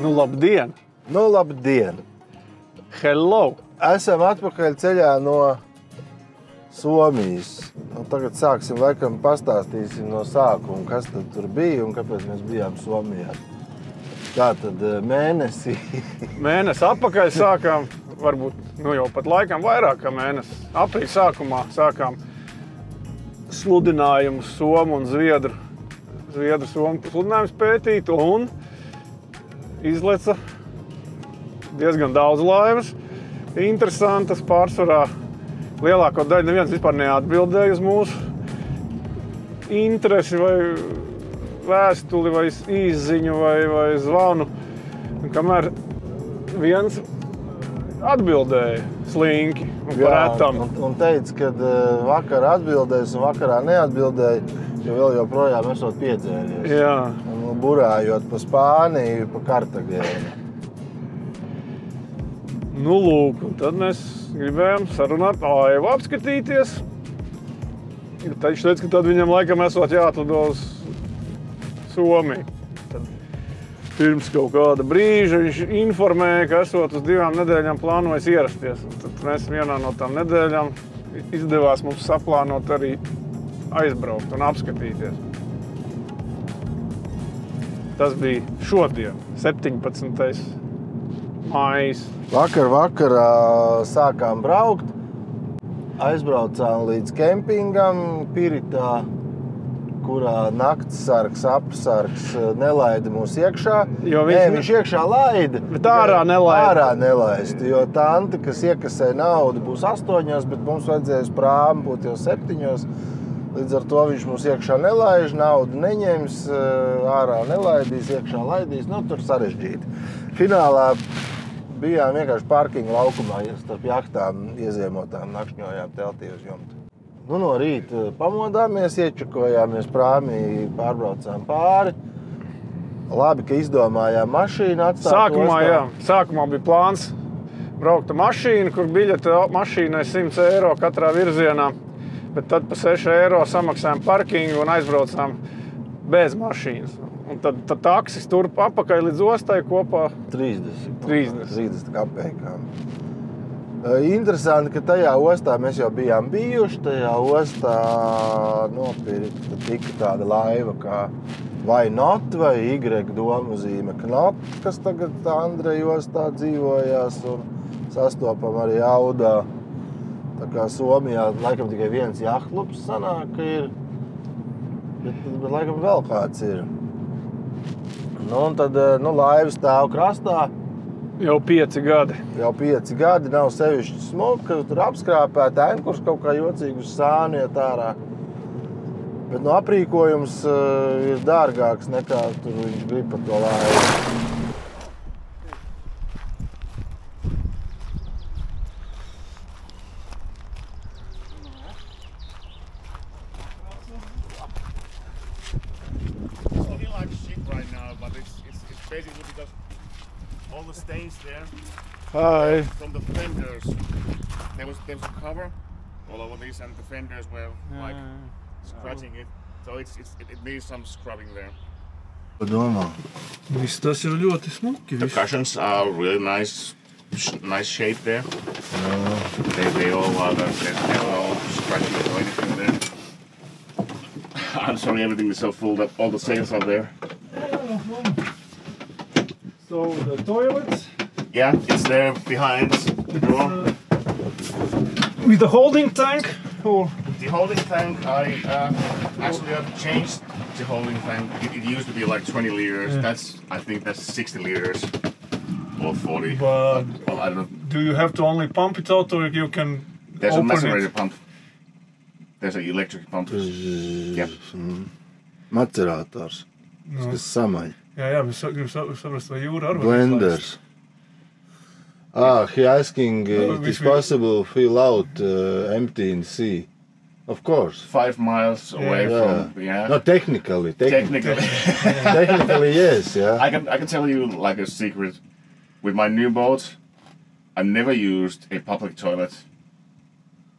Nu, labdien! Nu, labdien! Hello! Esam atpakaļ ceļā no Somijas. Tagad sāksim, laikam, pastāstīsim no sākuma, kas tad tur bija un kāpēc mēs bijām Somijā. Tātad mēnesi. Mēnesi atpakaļ sākām, varbūt jau pat laikam vairāk kā mēnesi. Aprīļa sākumā sākām sludinājumu somu un zviedru somu sludinājumus pētīt un izleca diezgan daudz laivas. Interesantas, pārsvarā lielāko daļu neviens vispār neatbildēja uz mūsu interesi vai vēstuli vai īsziņu vai zvanu. Un kamēr viens atbildēja slinki un par retam. Un teica, ka vakar atbildēs un vakarā neatbildēja, jo vēl joprojām esot piedzēries. Jā. Un burājot pa Spāniju, pa Kartagēnu. Nu, lūk, un tad mēs gribējām sarunāt Aivu apskatīties. Viņš teica, ka tad viņam laikam esot jāatlido uz Somiju. Tad pirms kaut kāda brīža viņš informēja, ka esot uz 2 nedēļām plānojis ierasties. Un tad mēs vienā no tām nedēļām izdevās mums saplānot arī aizbraukt un apskatīties. Tas bija šodien, 17. maijs. Vakarā sākām braukt, aizbraucām līdz kempingam Piritā, kurā naktsargs, apsargs nelaida mūs iekšā. Viņš iekšā laida, bet ārā nelaida. Ārā nelaistu, jo tante, kas iekasēja naudu, būs 8, bet mums vajadzēja uz prāmu būt jau 7. Līdz ar to viņš mums iekšā nelaiž, naudu neņems, ārā nelaidīs, iekšā laidīs. Nu, tur sarežģīti. Finālā bijām vienkārši parkinga laukumā, starp jahtām ieziemotām, nakšņojām teltī uz jumtu. Nu, no rīta pamodāmies, iečakojāmies prāmī, pārbraucām pāri. Labi, ka izdomājām mašīnu atstāt ostā. Sākumā bija plāns braukt ar mašīnu, kur biļete mašīnai 100 eiro katrā virzienā. Bet tad pa 6 eiro samaksājām parkingu un aizbraucām bez mašīnas. Un tad taksis turp apakaļ līdz ostai kopā 30 kapekām. Interesanti, ka tajā ostā mēs jau bijām bijuši. Tajā ostā nopirkta tika tāda laiva kā vai not vai Y domuzīme Knot, kas tagad Andreja ostā dzīvojās un sastopam arī Audā. Tā kā Somijā laikam tikai viens jahtklubs sanāk, ka ir, bet laikam vēl kāds ir. Nu, un tad laiva stāv krastā. Jau 5 gadi. Jau 5 gadi, nav sevišķi smuka, tur apskrāpēta ankurs kaut kā jocīgi uz sānu iet ārā. Bet aprīkojums ir dārgāks nekā tur viņš grib par to laivu. Stains there. Hi. From the fenders. There was a cover all over these, and the fenders were like scratching it. So it needs some scrubbing there. Domā. Viss tas ir ļoti smuki. The cushions are really nice shape there. They all are scratching or anything there. I'm sorry, everything is so full that all the sails are there. So the toilets? Yeah, it's there behind the door. With the holding tank? Or? The holding tank, I actually have changed the holding tank. It used to be like 20 liters. I think that's 60 liters or 40. But well, I don't know. Do you have to only pump it out or you can There's open a macerator pump. There's an electric pump. Yeah. Macerators, kas samaļ. Jā, bet gribu saprast, vai jūra arī Blenders. He asking it is possible to fill out empty in sea. Of course. 5 miles away from, No, technically. Technically, yes, yeah. I can tell you like a secret. With my new boat, I've never used a public toilet.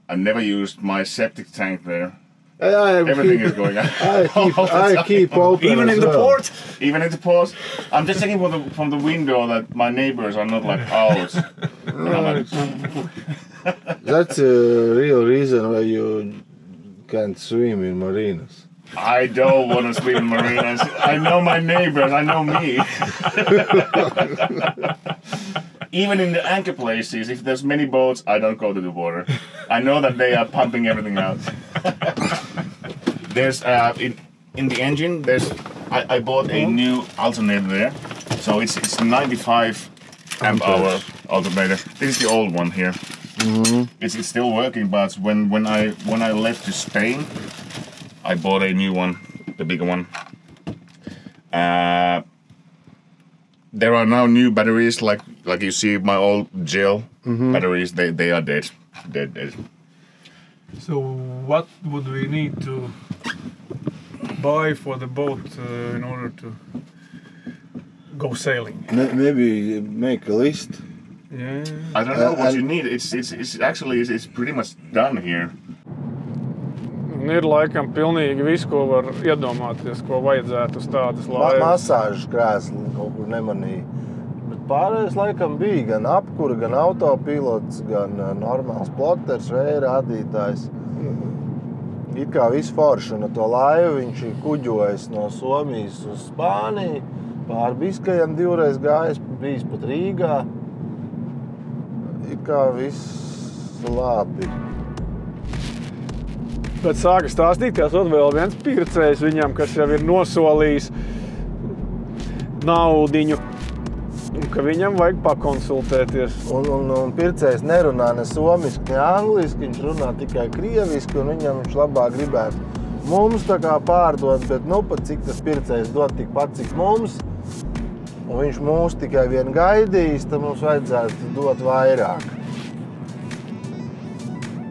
I've never used my septic tank there. Everything is going on. I keep open. Even as in the well. port. Even in the port. I'm just checking from the window that my neighbors are not like owls. That's a real reason why you can't swim in marinas. I don't want to swim in marinas. I know my neighbors. I know me. Even in the anchor places, if there's many boats, I don't go to the water. I know that they are pumping everything out. There's in the engine. I bought a new alternator there, so it's 95 amp hour alternator. This is the old one here. It's still working, but when I left to Spain, I bought a new one, the bigger one. There are now new batteries, like you see my old gel batteries. They are dead. So what would we need to buy for the boat in order to go sailing? Maybe make a list. Yeah. I don't know what you need. It's actually pretty much done here. Ir laikam pilnīgi viss, ko var iedomāties, ko vajadzētu uz tādas laivas. Masāžas krēsli kaut kur nemanīja. Bet pārējais laikam bija gan apkura, gan autopilots, gan normāls ploters, vēja rādītājs. It kā viss forši, un to laivu viņš ir kuģojis no Somijas uz Spāniju, pāri Biskajam divreiz gājis, bijis pat Rīgā. It kā viss labi. Bet sāka stāstīt, ka esot vēl viens pircējs viņam, kas jau ir nosolījis naudiņu, un ka viņam vajag pakonsultēties. Un pircējs nerunā ne somiski, ne angliski, viņš runā tikai krieviski, un viņam viņš labāk gribētu mums tā kā pārdot, bet pat cik tas pircējs dod tikpat, cik mums, un viņš mūs tikai vien gaidīs, tad mums vajadzētu dot vairāk.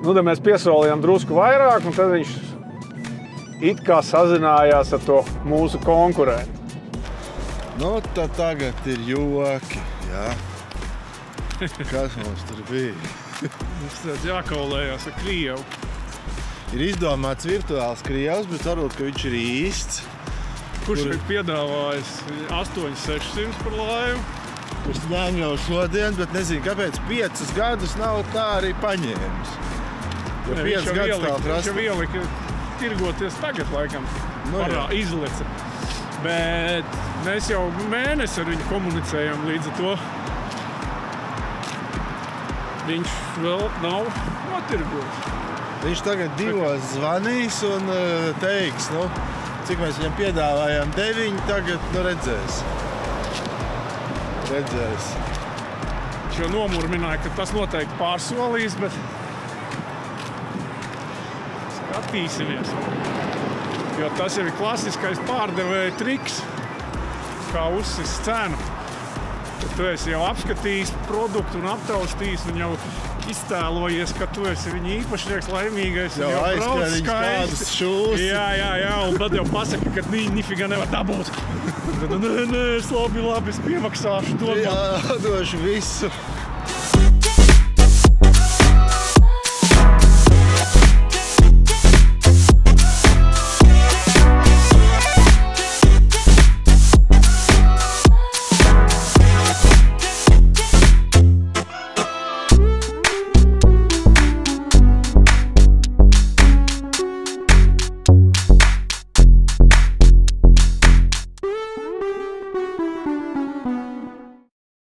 Tad mēs piesolījām drusku vairāk, un tad viņš it kā sazinājās ar to mūsu konkurentu. Tad tagad ir joki, jā. Kas mums tur bija? Mums tāds jākaulējās ar Krievu. Ir izdomāts virtuāls Krievs, bet varbūt, ka viņš ir īsts. Kurš ir piedāvājis 8,600 par laivu? Kurš ņem jau šodien, bet nezinu, kāpēc 5 gadus nav tā arī paņēmis. Jo 5 gadus tā prasa. Viņš jau ielika tirgoties tagad, laikam, izlica. Bet mēs jau mēnesi ar viņu komunicējam līdz ar to. Viņš vēl nav notirgojis. Viņš tagad 2 zvanīs un teiks, cik mēs viņam piedāvājām 9, tagad redzēs. Viņš jau nomurmināja, ka tas noteikti pārsolīs, bet skatīsimies. Jo tas jau ir klasiskais pārdevēja triks, kā uzsist cenu. Tad tu esi jau apskatījis produktu un aptaustījis un jau iztēlojies, ka tu esi viņa īpašnieks, laimīgais. Jau aizskrēdiņš kādus šūs. Jā, un tad jau pasaka, ka nifiga nevar dabūt. Tad, nē, es labi, es piemaksāšu to. Jā, došu visu.